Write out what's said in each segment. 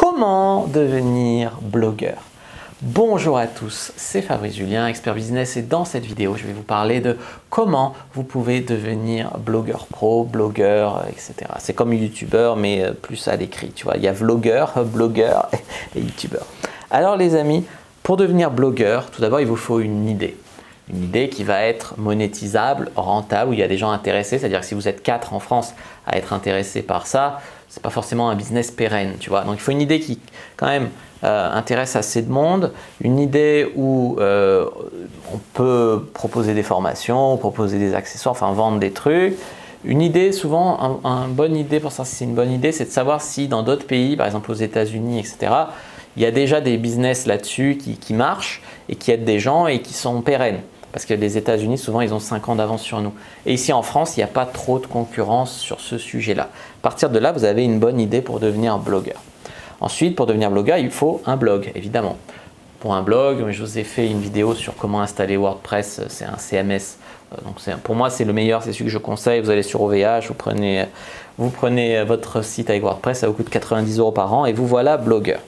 Comment devenir blogueur? Bonjour à tous, c'est Fabrice Julien, expert business, et dans cette vidéo, je vais vous parler de comment vous pouvez devenir blogueur pro, blogueur, etc. C'est comme youtubeur, mais plus à l'écrit, tu vois. Il y a vlogueur, blogueur et youtubeur. Alors les amis, pour devenir blogueur, tout d'abord, il vous faut une idée. Une idée qui va être monétisable, rentable, où il y a des gens intéressés. C'est-à-dire que si vous êtes 4 en France à être intéressés par ça, c'est pas forcément un business pérenne, tu vois. Donc il faut une idée qui quand même intéresse assez de monde, une idée où on peut proposer des formations, proposer des accessoires, enfin vendre des trucs. Une idée, souvent, une bonne idée pour ça, si c'est une bonne idée, c'est de savoir si dans d'autres pays, par exemple aux États-Unis, etc., il y a déjà des business là-dessus qui marchent et qui aident des gens et qui sont pérennes. Parce que les États-Unis, souvent, ils ont 5 ans d'avance sur nous. Et ici en France, il n'y a pas trop de concurrence sur ce sujet-là. À partir de là, vous avez une bonne idée pour devenir blogueur. Ensuite, pour devenir blogueur, il faut un blog, évidemment. Pour un blog, je vous ai fait une vidéo sur comment installer WordPress, c'est un CMS. Donc pour moi, c'est le meilleur, c'est celui que je conseille. Vous allez sur OVH, vous prenez votre site avec WordPress, ça vous coûte 90 € par an et vous voilà blogueur.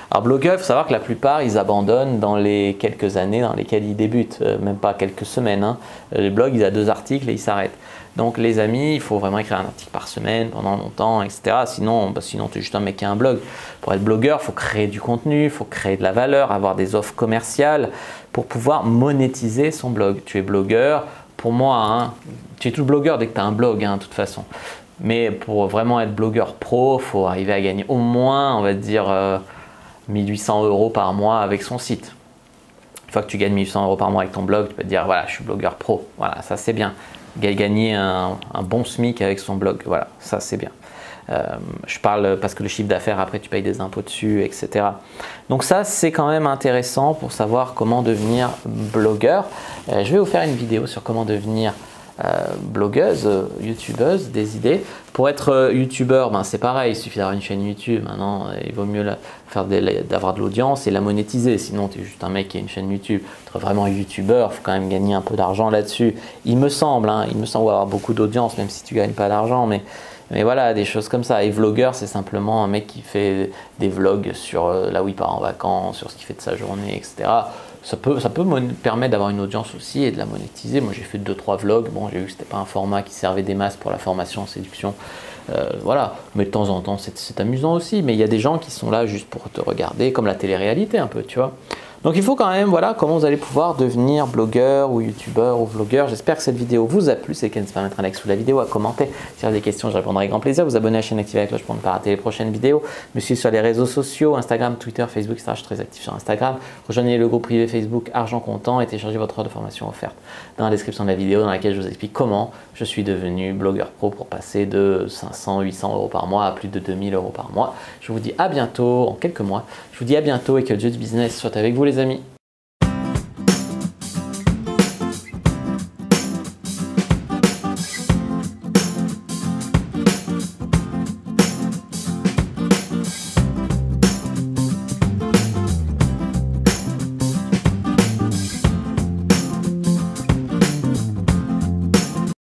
Alors blogueur, il faut savoir que la plupart, ils abandonnent dans les quelques années dans lesquelles ils débutent, même pas quelques semaines. Hein. Les blogs, ils ont 2 articles et ils s'arrêtent. Donc les amis, il faut vraiment écrire un article par semaine pendant longtemps, etc. Sinon tu es juste un mec qui a un blog. Pour être blogueur, il faut créer du contenu, il faut créer de la valeur, avoir des offres commerciales pour pouvoir monétiser son blog. Tu es blogueur, pour moi, hein, tu es tout blogueur dès que tu as un blog, hein, de toute façon. Mais pour vraiment être blogueur pro, il faut arriver à gagner au moins, on va dire, 1800 € par mois avec son site. Une fois que tu gagnes 1800 € par mois avec ton blog, tu peux te dire voilà, je suis blogueur pro. Voilà, ça c'est bien. Gagner un bon SMIC avec son blog, voilà, ça c'est bien. Je parle parce que le chiffre d'affaires, après tu payes des impôts dessus, etc. Donc ça c'est quand même intéressant pour savoir comment devenir blogueur. Je vais vous faire une vidéo sur comment devenir blogueuse, youtubeuse, des idées. Pour être youtubeur, ben c'est pareil, il suffit d'avoir une chaîne YouTube. Maintenant, il vaut mieux d'avoir de l'audience et la monétiser. Sinon, tu es juste un mec qui a une chaîne YouTube. Être vraiment youtubeur, il faut quand même gagner un peu d'argent là-dessus. Il me semble, hein, avoir beaucoup d'audience, même si tu ne gagnes pas d'argent. Mais voilà, des choses comme ça. Et vlogueur, c'est simplement un mec qui fait des vlogs sur là où il part en vacances, sur ce qu'il fait de sa journée, etc. Ça peut me permettre d'avoir une audience aussi et de la monétiser. Moi, j'ai fait 2-3 vlogs. Bon, j'ai vu que ce n'était pas un format qui servait des masses pour la formation en séduction. Voilà. Mais de temps en temps, c'est amusant aussi. Mais il y a des gens qui sont là juste pour te regarder, comme la télé-réalité un peu, tu vois. Donc, il faut quand même, voilà, comment vous allez pouvoir devenir blogueur ou youtubeur ou vlogueur. J'espère que cette vidéo vous a plu. C'est qu'elle se mettre un like sous la vidéo, à commenter. Si vous avez des questions, je répondrai avec grand plaisir. Vous abonner à la chaîne, activer la cloche pour ne pas rater les prochaines vidéos. Me suivre sur les réseaux sociaux, Instagram, Twitter, Facebook, etc. Je suis très actif sur Instagram. Rejoignez le groupe privé Facebook Argent Comptant et téléchargez votre heure de formation offerte dans la description de la vidéo, dans laquelle je vous explique comment je suis devenu blogueur pro pour passer de 500, 800 € par mois à plus de 2000 € par mois. Je vous dis à bientôt, en quelques mois. Je vous dis à bientôt et que le jeu du business soit avec vous les amis.